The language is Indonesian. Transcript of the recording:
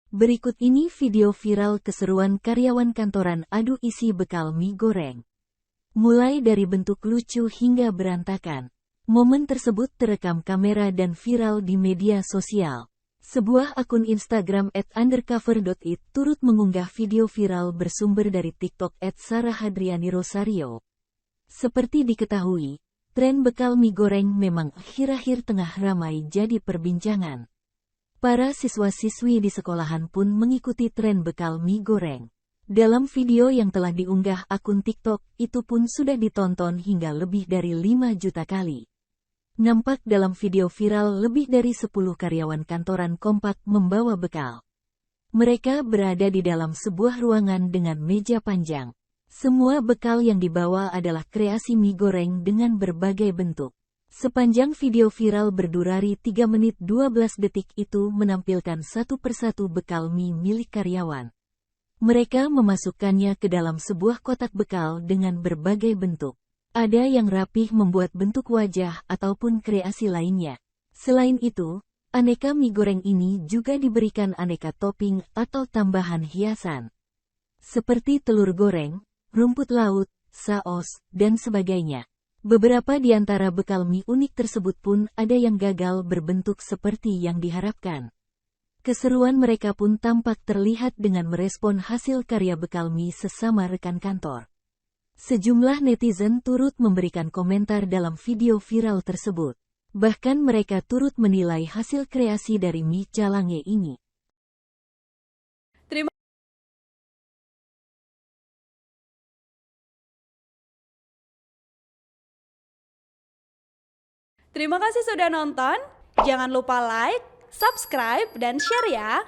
Berikut ini video viral keseruan karyawan kantoran adu isi bekal mie goreng. Mulai dari bentuk lucu hingga berantakan. Momen tersebut terekam kamera dan viral di media sosial. Sebuah akun Instagram @undercover.it turut mengunggah video viral bersumber dari TikTok @sarahhadriani_rosario. Seperti diketahui, tren bekal mie goreng memang akhir-akhir tengah ramai jadi perbincangan. Para siswa-siswi di sekolahan pun mengikuti tren bekal mie goreng. Dalam video yang telah diunggah akun TikTok, itu pun sudah ditonton hingga lebih dari 5 juta kali. Nampak dalam video viral lebih dari 10 karyawan kantoran kompak membawa bekal. Mereka berada di dalam sebuah ruangan dengan meja panjang. Semua bekal yang dibawa adalah kreasi mie goreng dengan berbagai bentuk. Sepanjang video viral berdurasi 3 menit 12 detik itu menampilkan satu persatu bekal mie milik karyawan. Mereka memasukkannya ke dalam sebuah kotak bekal dengan berbagai bentuk. Ada yang rapih membuat bentuk wajah ataupun kreasi lainnya. Selain itu, aneka mie goreng ini juga diberikan aneka topping atau tambahan hiasan. Seperti telur goreng, rumput laut, saos, dan sebagainya. Beberapa di antara bekal mie unik tersebut pun ada yang gagal berbentuk seperti yang diharapkan. Keseruan mereka pun tampak terlihat dengan merespon hasil karya bekal mie sesama rekan kantor. Sejumlah netizen turut memberikan komentar dalam video viral tersebut. Bahkan mereka turut menilai hasil kreasi dari mie calange ini. Terima kasih sudah nonton. Jangan lupa like, subscribe, dan share ya.